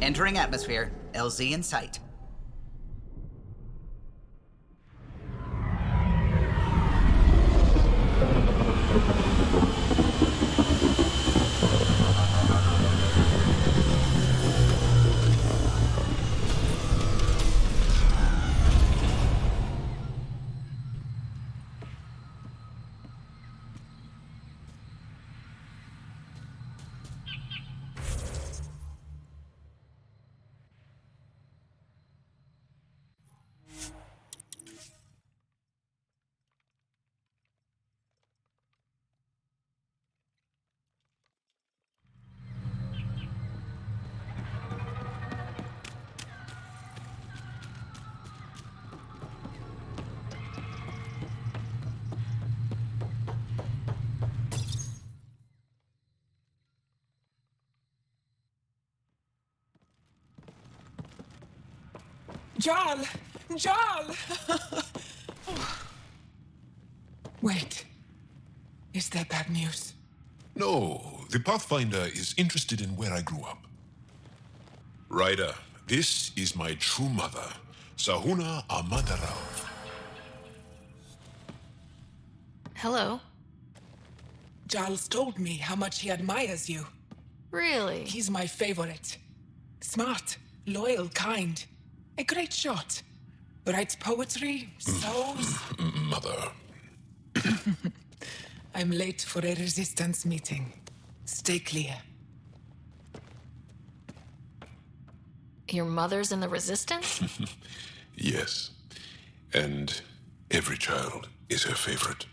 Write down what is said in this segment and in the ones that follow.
Entering atmosphere, LZ in sight. Jarl! Jarl! Wait. Is that bad news? No, the Pathfinder is interested in where I grew up. Ryder, this is my true mother, Sahuna Amadarao. Hello. Jarl's told me how much he admires you. Really? He's my favorite. Smart, loyal, kind. A great shot. Writes poetry, sews. Mother. I'm late for a resistance meeting. Stay clear. Your mother's in the Resistance? Yes. And every child is her favorite.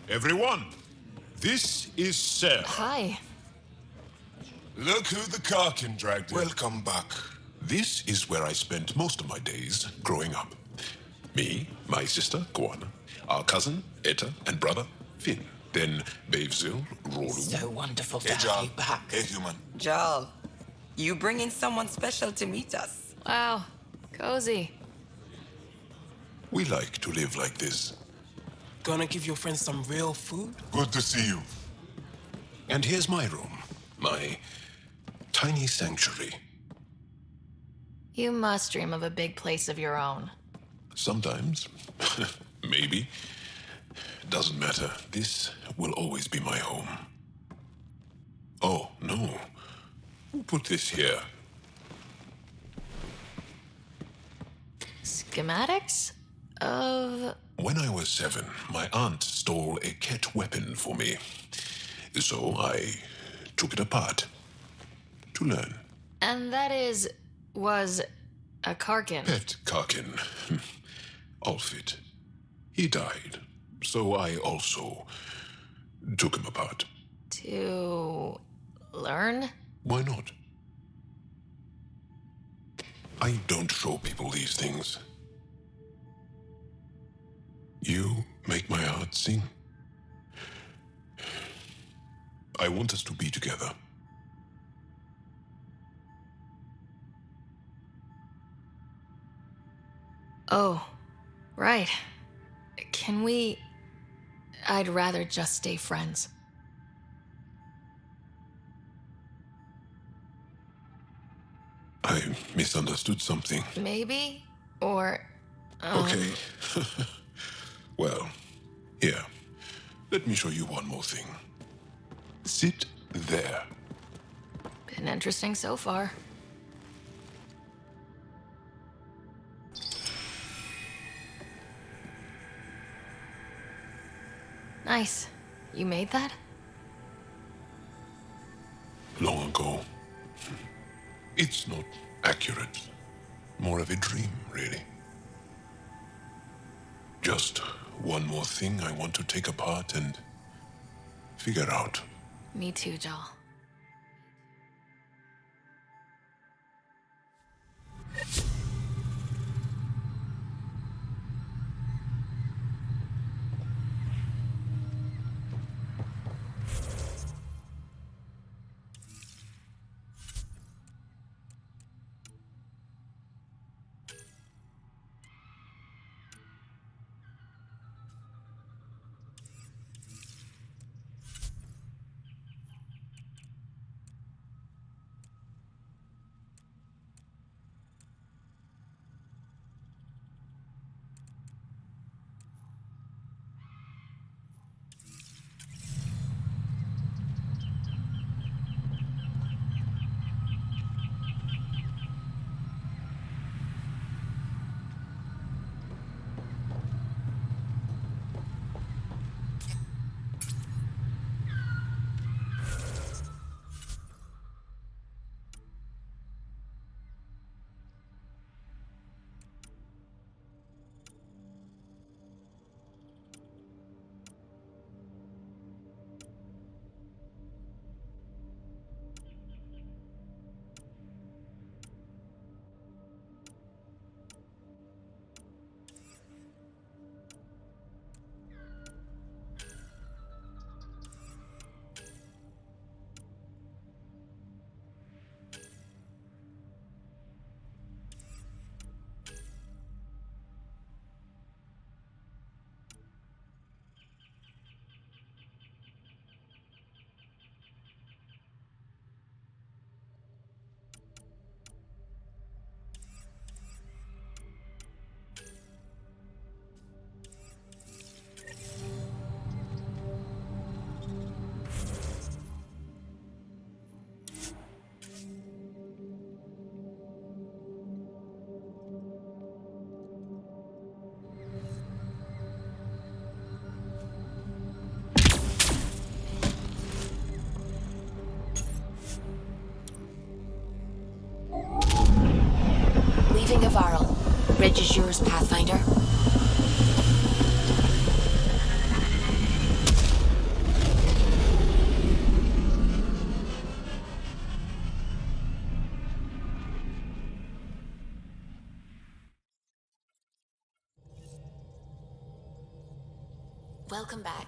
Everyone, this is Sarah. Hi. Look who the Karkin dragged in. Welcome back. This is where I spent most of my days growing up. Me, my sister, Koana, our cousin, Etta, and brother, Finn. Then Bavzil, Rolu. So wonderful to Hey, have Jarl. you back. Hey, human. Jarl, you bring in someone special to meet us. Wow. Cozy. We like to live like this. Gonna give your friends some real food? Good to see you. And here's my room. My tiny sanctuary. You must dream of a big place of your own. Sometimes. Maybe. Doesn't matter. This will always be my home. Oh, no. Who put this here? Schematics? Of... When I was 7, my aunt stole a Ket weapon for me. So I took it apart to learn. And that was a Karkin. Pet Karkin. Alfit. He died. So I also took him apart. To learn? Why not? I don't show people these things. You make my heart sing. I want us to be together. Oh, right. Can we... I'd rather just stay friends. I misunderstood something. Maybe? Or... Okay. Well, here. Let me show you one more thing. Sit there. Been interesting so far. Nice. You made that? Long ago. It's not accurate. More of a dream, really. Just one more thing I want to take apart and figure out. Me too, Jal. Bridge is yours, Pathfinder. Welcome back.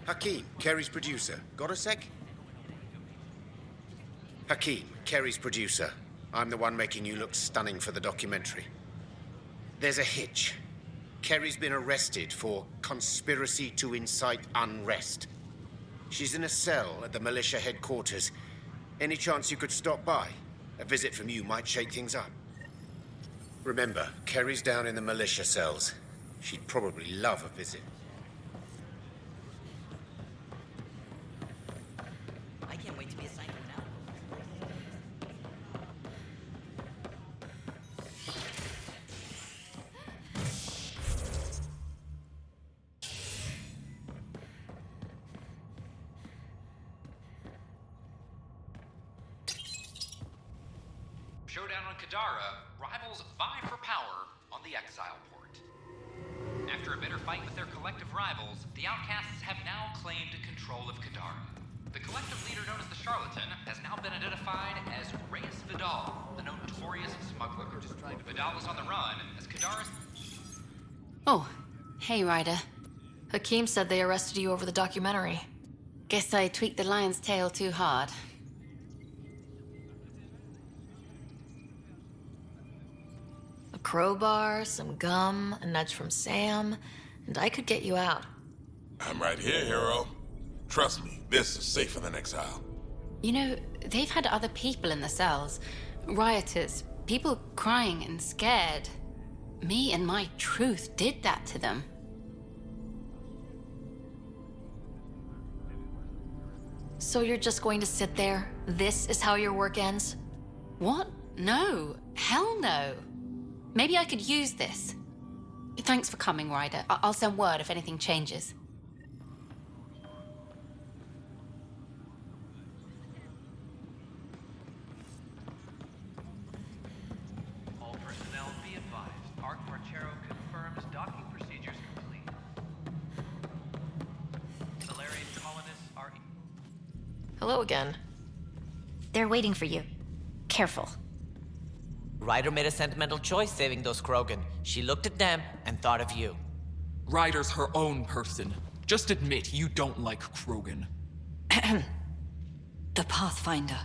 Hakeem, Kerry's producer. Got a sec? Hakeem, Kerry's producer. I'm the one making you look stunning for the documentary. There's a hitch. Kerry's been arrested for conspiracy to incite unrest. She's in a cell at the militia headquarters. Any chance you could stop by? A visit from you might shake things up. Remember, Kerry's down in the militia cells. She'd probably love a visit. I can't wait to be assigned to an outpost. Showdown on Kadara, rivals vie for power on the Exile Port. After a bitter fight with their collective rivals, the Outcasts have now claimed control of Kadara. The collective leader known as the Charlatan has now been identified as Reyes Vidal, the notorious smuggler. Vidal is on the run as Kadara's... Oh, hey, Ryder. Hakeem said they arrested you over the documentary. Guess I tweaked the lion's tail too hard. A crowbar, some gum, a nudge from Sam, and I could get you out. I'm right here, hero. Trust me, this is safer than exile. You know, they've had other people in the cells. Rioters, people crying and scared. Me and my truth did that to them. So you're just going to sit there? This is how your work ends? What? No. Hell no. Maybe I could use this. Thanks for coming, Ryder. I'll send word if anything changes. All personnel be advised. Arc Marchero confirms docking procedures complete. Salarian colonists are... Hello again. They're waiting for you. Careful. Ryder made a sentimental choice saving those Krogan. She looked at them and thought of you. Ryder's her own person. Just admit you don't like Krogan. The Pathfinder.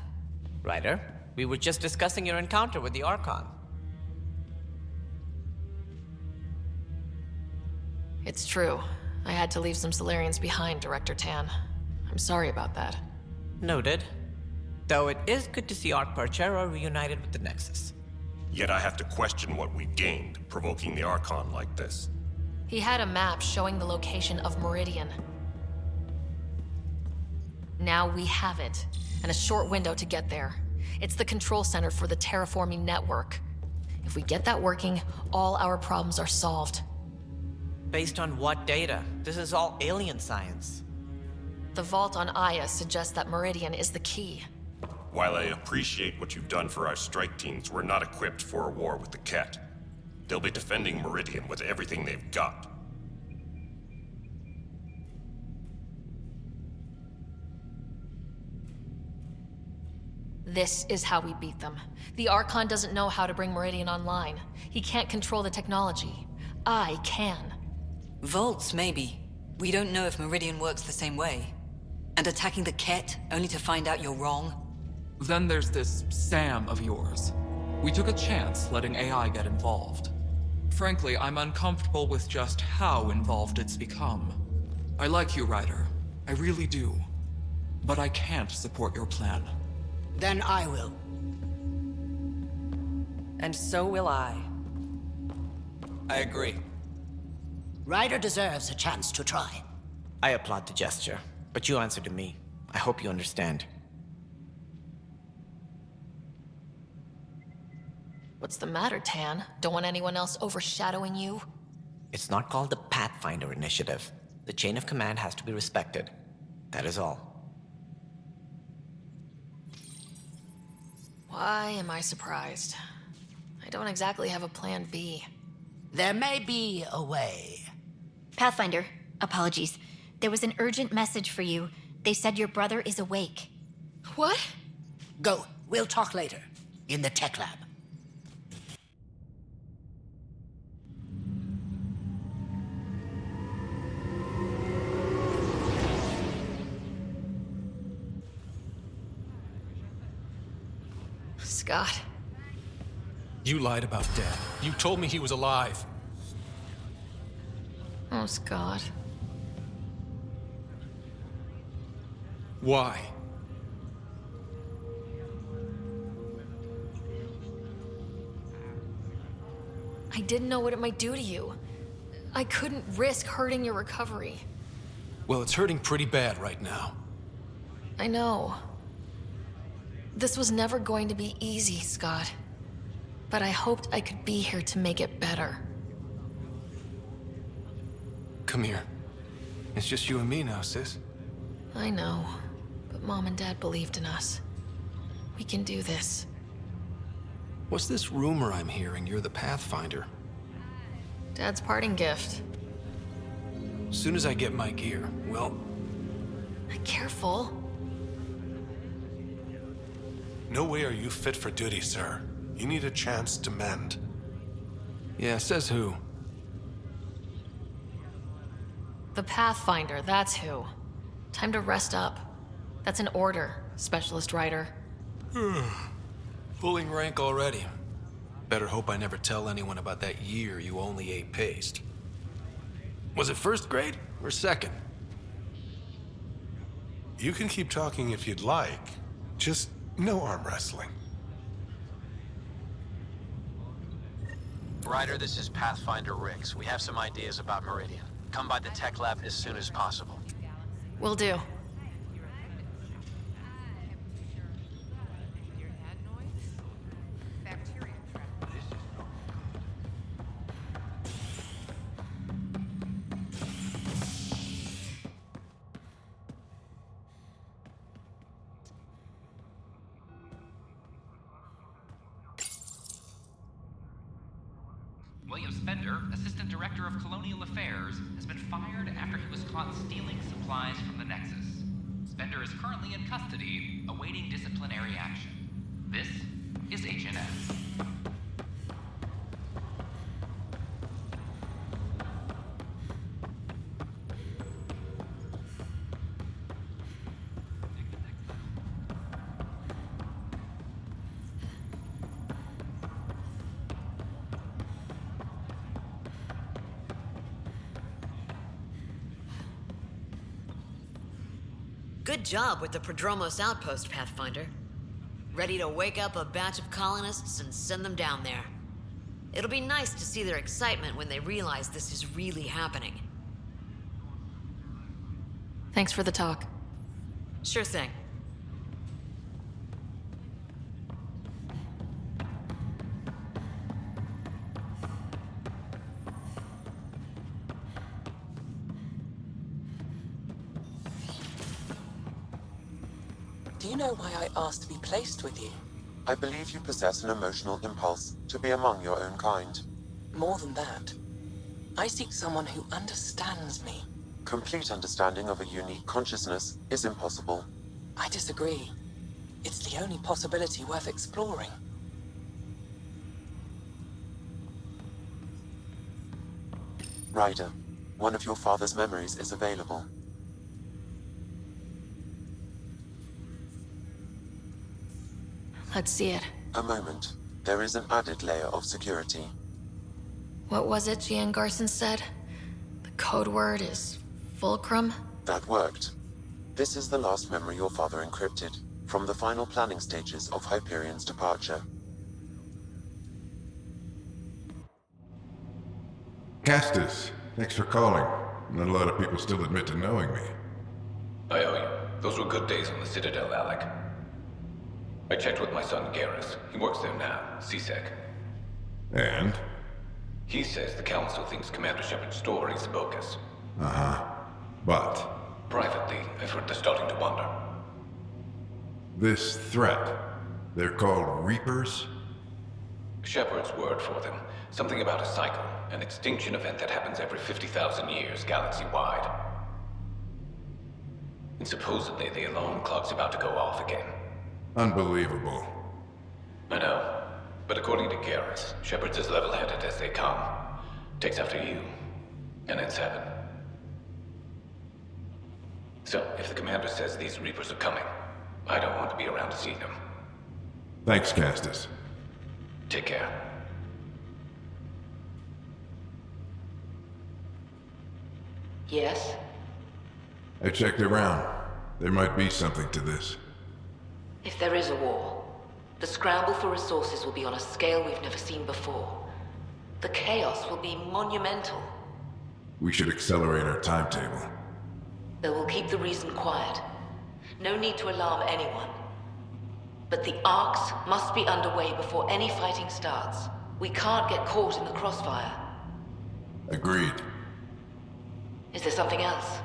Ryder, we were just discussing your encounter with the Archon. It's true. I had to leave some Solarians behind, Director Tan. I'm sorry about that. Noted. Though it is good to see Arc Parchera reunited with the Nexus. Yet I have to question what we gained, provoking the Archon like this. He had a map showing the location of Meridian. Now we have it, and a short window to get there. It's the control center for the terraforming network. If we get that working, all our problems are solved. Based on what data? This is all alien science. The vault on Aya suggests that Meridian is the key. While I appreciate what you've done for our strike teams, we're not equipped for a war with the Ket. They'll be defending Meridian with everything they've got. This is how we beat them. The Archon doesn't know how to bring Meridian online. He can't control the technology. I can. Vaults, maybe. We don't know if Meridian works the same way. And attacking the Ket, only to find out you're wrong? Then there's this Sam of yours. We took a chance letting AI get involved. Frankly, I'm uncomfortable with just how involved it's become. I like you, Ryder. I really do. But I can't support your plan. Then I will. And so will I. I agree. Ryder deserves a chance to try. I applaud the gesture, but you answered to me. I hope you understand. What's the matter, Tan? Don't want anyone else overshadowing you? It's not called the Pathfinder Initiative. The chain of command has to be respected. That is all. Why am I surprised? I don't exactly have a plan B. There may be a way. Pathfinder, apologies. There was an urgent message for you. They said your brother is awake. What? Go. We'll talk later. In the tech lab. Scott. You lied about Dad. You told me he was alive. Oh, Scott. Why? I didn't know what it might do to you. I couldn't risk hurting your recovery. Well, it's hurting pretty bad right now. I know. This was never going to be easy, Scott. But I hoped I could be here to make it better. Come here. It's just you and me now, sis. I know, but Mom and Dad believed in us. We can do this. What's this rumor I'm hearing? You're the Pathfinder. Dad's parting gift. As soon as I get my gear, well... Careful. No way are you fit for duty, sir. You need a chance to mend. Yeah, says who? The Pathfinder, that's who. Time to rest up. That's an order, Specialist Ryder. Pulling rank already. Better hope I never tell anyone about that year you only ate paste. Was it first grade or second? You can keep talking if you'd like. Just no arm wrestling. Ryder, this is Pathfinder Rix. We have some ideas about Meridian. Come by the tech lab as soon as possible. Will do. William Spender, Assistant Director of Colonial Affairs, has been fired after he was caught stealing supplies from the Nexus. Spender is currently in custody, awaiting disciplinary action. This is HNS. Good job with the Prodromos outpost, Pathfinder. Ready to wake up a batch of colonists and send them down there. It'll be nice to see their excitement when they realize this is really happening. Thanks for the talk. Sure thing. Do you know why I asked to be placed with you? I believe you possess an emotional impulse to be among your own kind. More than that. I seek someone who understands me. Complete understanding of a unique consciousness is impossible. I disagree. It's the only possibility worth exploring. Ryder, one of your father's memories is available. Let's see it. A moment. There is an added layer of security. What was it Gian Garson said? The code word is Fulcrum? That worked. This is the last memory your father encrypted, from the final planning stages of Hyperion's departure. Castus, thanks for calling. Not a lot of people still admit to knowing me. I owe you. Those were good days on the Citadel, Alec. I checked with my son Garrus. He works there now, CSEC. And? He says the Council thinks Commander Shepard's story is bogus. Uh-huh. But? Privately, I've heard they're starting to wonder. This threat, they're called Reapers? Shepard's word for them. Something about a cycle, an extinction event that happens every 50,000 years, galaxy-wide. And supposedly the alarm clock's about to go off again. Unbelievable. I know. But according to Garrus, Shepard's as level-headed as they come. Takes after you. And it's heaven. So, if the commander says these Reapers are coming, I don't want to be around to see them. Thanks, Castus. Take care. Yes? I checked around. There might be something to this. If there is a war, the scramble for resources will be on a scale we've never seen before. The chaos will be monumental. We should accelerate our timetable. They will keep the reason quiet. No need to alarm anyone. But the arcs must be underway before any fighting starts. We can't get caught in the crossfire. Agreed. Is there something else?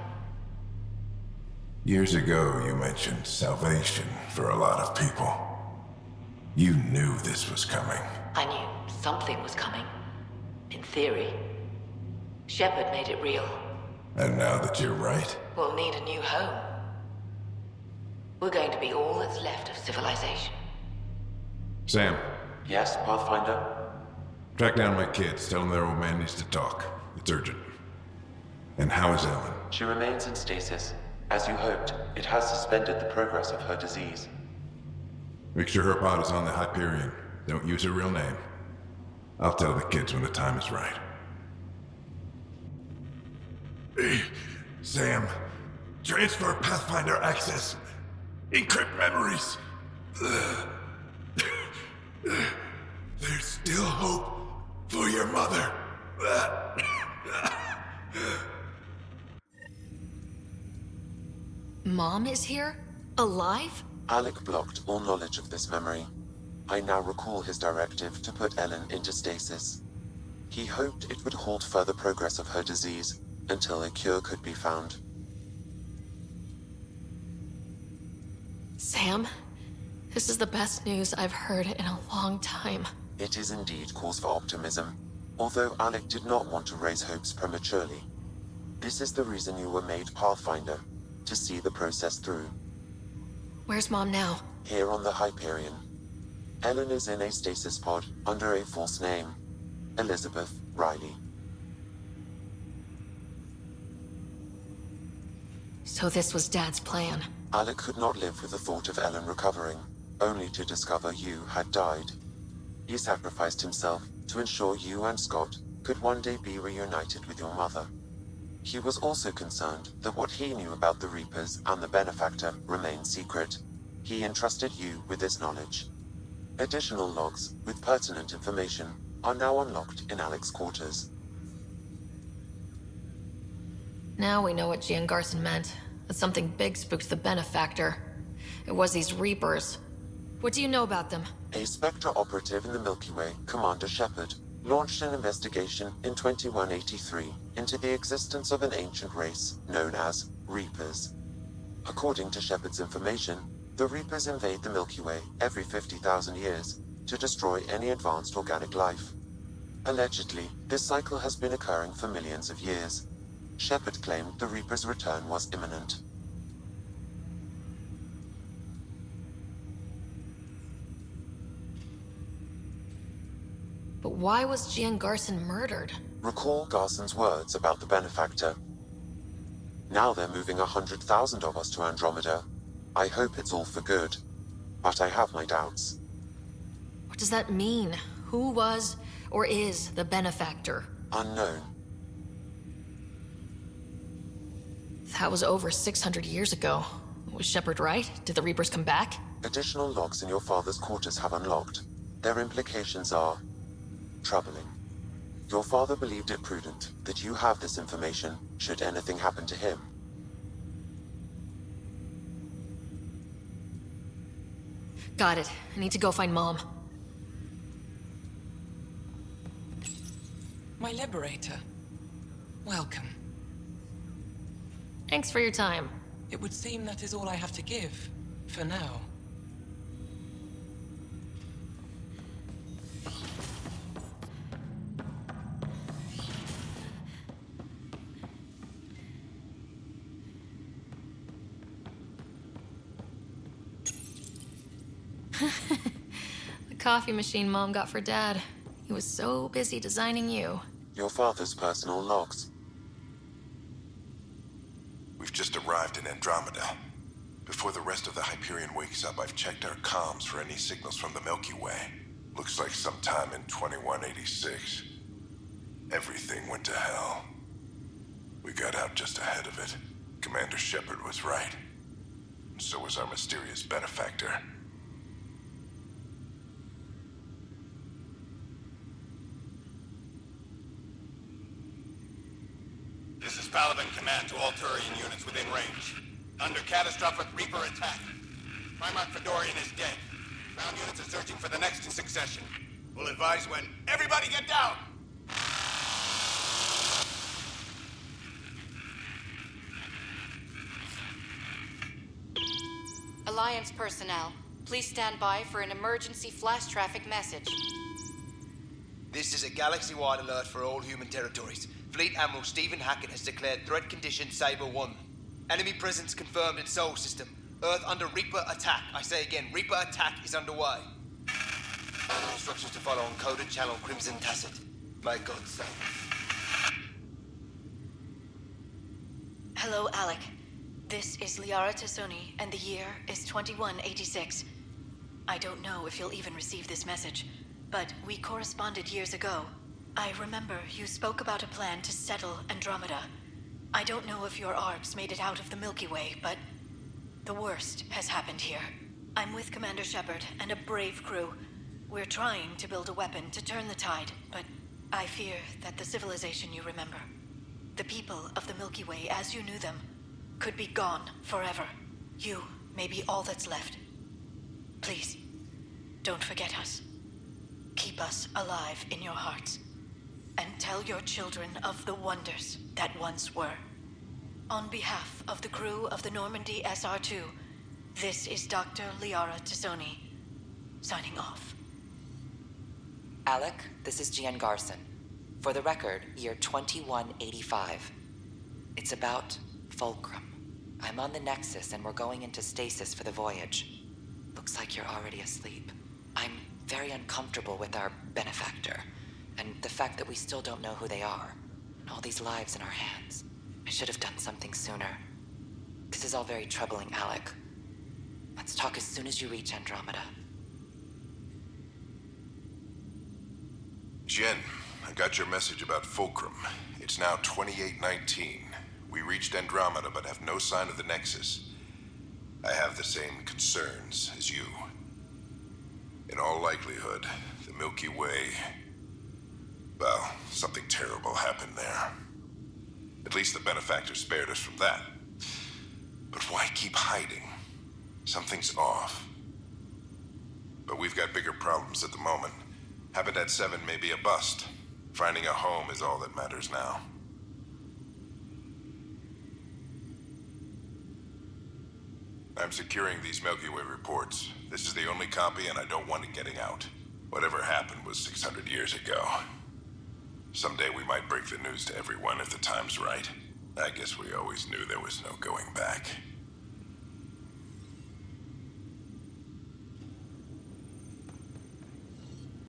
Years ago, you mentioned salvation for a lot of people. You knew this was coming. I knew something was coming. In theory. Shepard made it real. And now that you're right, We'll need a new home. We're going to be all that's left of civilization. Sam, Yes, Pathfinder? track down my kids. Tell them their old man needs to talk. It's urgent. And how is Ellen? She remains in stasis. As you hoped, it has suspended the progress of her disease. Make sure her pod is on the Hyperion. Don't use her real name. I'll tell the kids when the time is right. Hey, Sam. Transfer Pathfinder access. Encrypt memories. There's still hope for your mother. Mom is here? Alive? Alec blocked all knowledge of this memory. I now recall his directive to put Ellen into stasis. He hoped it would halt further progress of her disease until a cure could be found. Sam, this is the best news I've heard in a long time. It is indeed cause for optimism, although Alec did not want to raise hopes prematurely. This is the reason you were made Pathfinder, to see the process through. Where's Mom now? Here on the Hyperion. Ellen is in a stasis pod under a false name, Elizabeth Riley. So this was Dad's plan. Alec could not live with the thought of Ellen recovering, only to discover you had died. He sacrificed himself to ensure you and Scott could one day be reunited with your mother. He was also concerned that what he knew about the Reapers and the Benefactor remained secret. He entrusted you with this knowledge. Additional logs with pertinent information are now unlocked in Alec's quarters. Now we know what Gian Garson meant. That something big spooked the Benefactor. It was these Reapers. What do you know about them? A Spectre operative in the Milky Way, Commander Shepard, launched an investigation in 2183 into the existence of an ancient race known as Reapers. According to Shepard's information, the Reapers invade the Milky Way every 50,000 years to destroy any advanced organic life. Allegedly, this cycle has been occurring for millions of years. Shepard claimed the Reapers' return was imminent. But why was Gian Garson murdered? Recall Garson's words about the Benefactor. Now they're moving 100,000 of us to Andromeda. I hope it's all for good, but I have my doubts. What does that mean? Who was or is the Benefactor? Unknown. That was over 600 years ago. Was Shepard right? Did the Reapers come back? Additional logs in your father's quarters have unlocked. Their implications are troubling. Your father believed it prudent that you have this information should anything happen to him. Got it. I need to go find Mom. My liberator. Welcome. Thanks for your time. It would seem that is all I have to give, for now. The coffee machine Mom got for Dad. He was so busy designing you. Your father's personal logs. We've just arrived in Andromeda. Before the rest of the Hyperion wakes up, I've checked our comms for any signals from the Milky Way. Looks like sometime in 2186. Everything went to hell. We got out just ahead of it. Commander Shepard was right. And so was our mysterious Benefactor. This is Paladin Command to all Turian units within range. Under catastrophic Reaper attack. Primarch Fedorian is dead. Ground units are searching for the next in succession. We'll advise when... Everybody get down! Alliance personnel, please stand by for an emergency flash traffic message. This is a galaxy-wide alert for all human territories. Fleet Admiral Stephen Hackett has declared threat condition Saber 1. Enemy presence confirmed in Sol System. Earth under Reaper attack. I say again, Reaper attack is underway. Instructions to follow on coded channel Crimson Tacit. May God save. Hello, Alec. This is Liara Tassoni, and the year is 2186. I don't know if you'll even receive this message, but we corresponded years ago. I remember you spoke about a plan to settle Andromeda. I don't know if your arcs made it out of the Milky Way, but the worst has happened here. I'm with Commander Shepard and a brave crew. We're trying to build a weapon to turn the tide, but I fear that the civilization you remember, the people of the Milky Way as you knew them, could be gone forever. You may be all that's left. Please, don't forget us. Keep us alive in your hearts. And tell your children of the wonders that once were. On behalf of the crew of the Normandy SR-2, this is Dr. Liara Tassoni, signing off. Alec, this is Gian Garson. For the record, year 2185. It's about Fulcrum. I'm on the Nexus and we're going into stasis for the voyage. Looks like you're already asleep. I'm very uncomfortable with our Benefactor, and the fact that we still don't know who they are, and all these lives in our hands. I should have done something sooner. This is all very troubling, Alec. Let's talk as soon as you reach Andromeda. Jen, I got your message about Fulcrum. It It's now 2819. We reached Andromeda but have no sign of the Nexus. I have the same concerns as you. In all likelihood, the Milky Way... Well, something terrible happened there. At least the benefactor spared us from that. But why keep hiding? Something's off. But we've got bigger problems at the moment. Habitat 7 may be a bust. Finding a home is all that matters now. I'm securing these Milky Way reports. This is the only copy, and I don't want it getting out. Whatever happened was 600 years ago. Someday we might break the news to everyone if the time's right. I guess we always knew there was no going back.